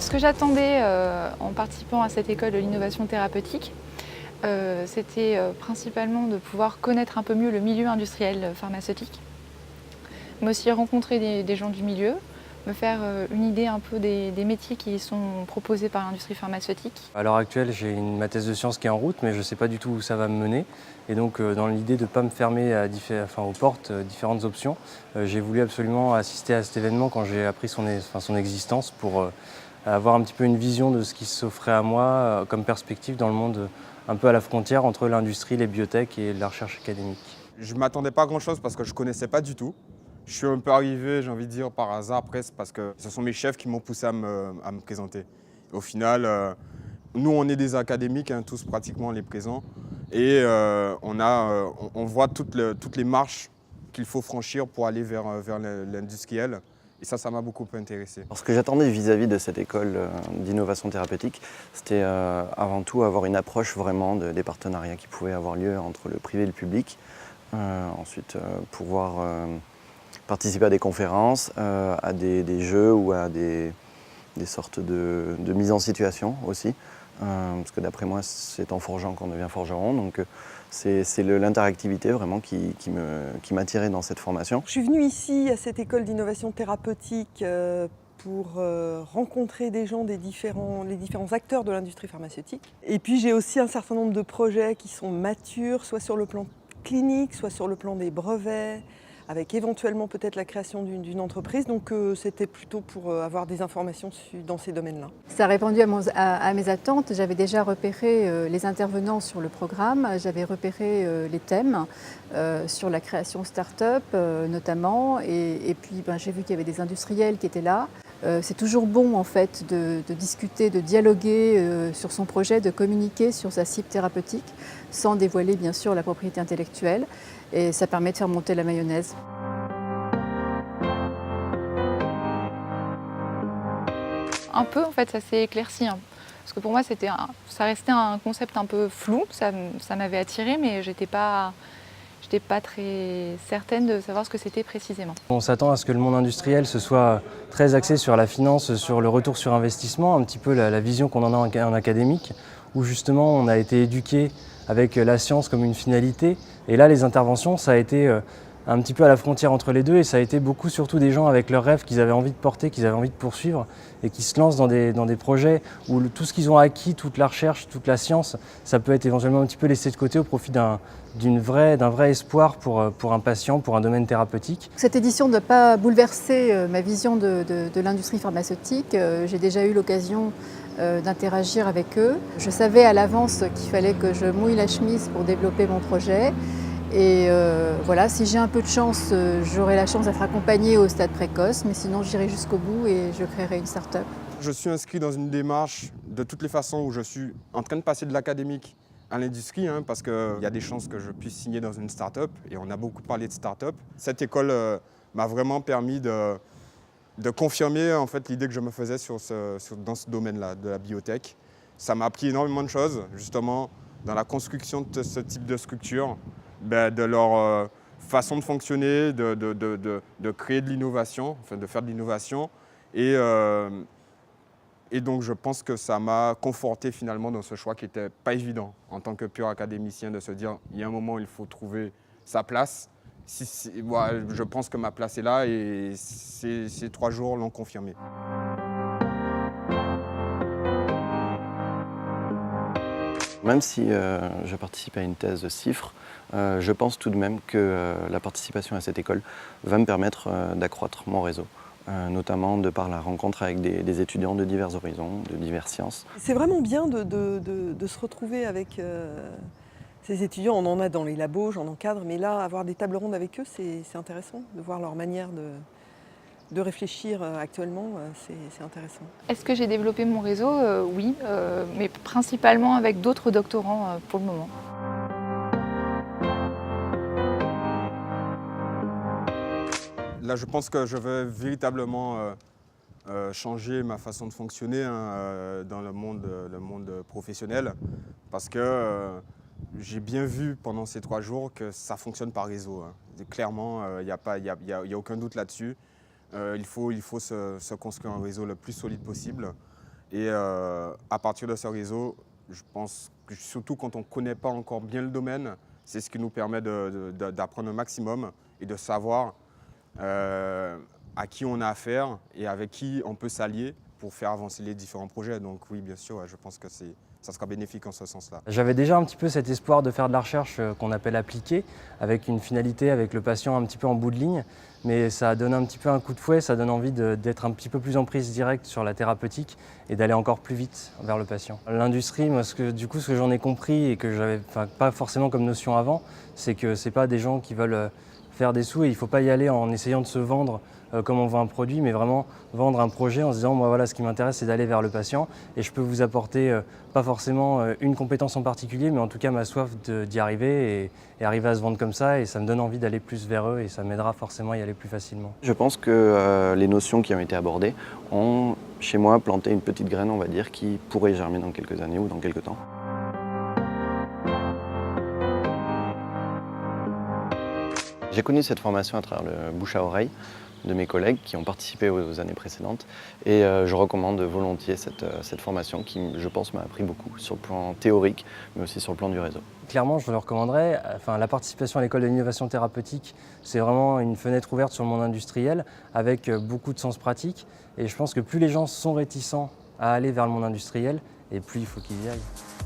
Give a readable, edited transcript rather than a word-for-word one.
Ce que j'attendais en participant à cette école de l'innovation thérapeutique, c'était principalement de pouvoir connaître un peu mieux le milieu industriel pharmaceutique, mais aussi rencontrer des gens du milieu, me faire une idée un peu des métiers qui sont proposés par l'industrie pharmaceutique. À l'heure actuelle, j'ai ma thèse de sciences qui est en route, mais je ne sais pas du tout où ça va me mener. Et donc, dans l'idée de ne pas me fermer aux portes différentes options, j'ai voulu absolument assister à cet événement quand j'ai appris son existence pour avoir un petit peu une vision de ce qui s'offrait à moi comme perspective dans le monde un peu à la frontière entre l'industrie, les biotech et la recherche académique. Je ne m'attendais pas à grand-chose parce que je ne connaissais pas du tout. Je suis un peu arrivé, j'ai envie de dire, par hasard presque, parce que ce sont mes chefs qui m'ont poussé à me présenter. Au final, nous, on est des académiques, hein, tous pratiquement les présents, et on voit toutes les marches qu'il faut franchir pour aller vers l'industriel. Et ça m'a beaucoup intéressé. Alors, ce que j'attendais vis-à-vis de cette école d'innovation thérapeutique, c'était avant tout avoir une approche vraiment des partenariats qui pouvaient avoir lieu entre le privé et le public. Ensuite, pouvoir participer à des conférences, à des jeux ou à des sortes de mise en situation aussi. Parce que d'après moi, c'est en forgeant qu'on devient forgeron. Donc c'est l'interactivité vraiment qui m'attirait dans cette formation. Je suis venue ici à cette école d'innovation thérapeutique pour rencontrer des gens les différents acteurs de l'industrie pharmaceutique. Et puis j'ai aussi un certain nombre de projets qui sont matures, soit sur le plan clinique, soit sur le plan des brevets, avec éventuellement peut-être la création d'une entreprise. Donc c'était plutôt pour avoir des informations dans ces domaines-là. Ça a répondu à mes attentes. J'avais déjà repéré les intervenants sur le programme, j'avais repéré les thèmes sur la création start-up notamment, et puis j'ai vu qu'il y avait des industriels qui étaient là. C'est toujours bon en fait de discuter, de dialoguer sur son projet, de communiquer sur sa cible thérapeutique, sans dévoiler bien sûr la propriété intellectuelle, et ça permet de faire monter la mayonnaise. Un peu en fait ça s'est éclairci, hein. Parce que pour moi ça restait un concept un peu flou, ça m'avait attiré mais j'étais pas très certaine de savoir ce que c'était précisément. On s'attend à ce que le monde industriel se soit très axé sur la finance, sur le retour sur investissement, un petit peu la vision qu'on en a en académique, où justement on a été éduqué avec la science comme une finalité. Et là, les interventions, ça a été un petit peu à la frontière entre les deux, et ça a été beaucoup surtout des gens avec leurs rêves qu'ils avaient envie de porter, qu'ils avaient envie de poursuivre, et qui se lancent dans des projets où tout ce qu'ils ont acquis, toute la recherche, toute la science, ça peut être éventuellement un petit peu laissé de côté au profit d'un vrai espoir pour un patient, pour un domaine thérapeutique. Cette édition ne doit pas bouleverser ma vision de l'industrie pharmaceutique. J'ai déjà eu l'occasion d'interagir avec eux. Je savais à l'avance qu'il fallait que je mouille la chemise pour développer mon projet. Et voilà, si j'ai un peu de chance, j'aurai la chance d'être accompagnée au stade précoce, mais sinon j'irai jusqu'au bout et je créerai une start-up. Je suis inscrit dans une démarche de toutes les façons où je suis en train de passer de l'académique à l'industrie, hein, parce qu'il y a des chances que je puisse signer dans une start-up, et on a beaucoup parlé de start-up. Cette école m'a vraiment permis de confirmer en fait, l'idée que je me faisais dans ce domaine-là, de la biotech. Ça m'a appris énormément de choses, justement, dans la construction de ce type de structure, de leur façon de fonctionner, de créer de l'innovation, enfin de faire de l'innovation. Et donc je pense que ça m'a conforté finalement dans ce choix qui n'était pas évident en tant que pur académicien, de se dire il y a un moment où il faut trouver sa place. Je pense que ma place est là, et ces 3 jours l'ont confirmé. Même si je participe à une thèse de CIFRE, je pense tout de même que la participation à cette école va me permettre d'accroître mon réseau, notamment de par la rencontre avec des étudiants de divers horizons, de diverses sciences. C'est vraiment bien de se retrouver avec ces étudiants. On en a dans les labos, j'en encadre, mais là, avoir des tables rondes avec eux, c'est intéressant de voir leur manière de réfléchir actuellement, c'est intéressant. Est-ce que j'ai développé mon réseau? Oui, mais principalement avec d'autres doctorants pour le moment. Là, je pense que je vais véritablement changer ma façon de fonctionner, hein, dans le monde professionnel, parce que j'ai bien vu pendant ces 3 jours que ça fonctionne par réseau, hein. Clairement, il n'y a aucun doute là-dessus. Il faut se construire un réseau le plus solide possible. Et à partir de ce réseau, je pense que surtout quand on ne connaît pas encore bien le domaine, c'est ce qui nous permet d'apprendre un maximum et de savoir à qui on a affaire et avec qui on peut s'allier pour faire avancer les différents projets. Donc oui, bien sûr, je pense que ça sera bénéfique en ce sens-là. J'avais déjà un petit peu cet espoir de faire de la recherche qu'on appelle appliquée, avec une finalité, avec le patient un petit peu en bout de ligne, mais ça donne un petit peu un coup de fouet, ça donne envie d'être un petit peu plus en prise directe sur la thérapeutique et d'aller encore plus vite vers le patient. L'industrie, moi, ce que j'en ai compris et que j'avais pas forcément comme notion avant, c'est que c'est pas des gens qui veulent faire des sous et il ne faut pas y aller en essayant de se vendre comme on vend un produit, mais vraiment vendre un projet en se disant moi voilà, ce qui m'intéresse c'est d'aller vers le patient et je peux vous apporter pas forcément une compétence en particulier, mais en tout cas ma soif d'y arriver et arriver à se vendre comme ça, et ça me donne envie d'aller plus vers eux et ça m'aidera forcément à y aller plus facilement. Je pense que les notions qui ont été abordées ont chez moi planté une petite graine, on va dire, qui pourrait germer dans quelques années ou dans quelques temps. J'ai connu cette formation à travers le bouche à oreille de mes collègues qui ont participé aux années précédentes et je recommande volontiers cette formation qui, je pense, m'a appris beaucoup sur le plan théorique mais aussi sur le plan du réseau. Clairement, je le recommanderais. La participation à l'école de l'innovation thérapeutique, c'est vraiment une fenêtre ouverte sur le monde industriel avec beaucoup de sens pratique, et je pense que plus les gens sont réticents à aller vers le monde industriel et plus il faut qu'ils y aillent.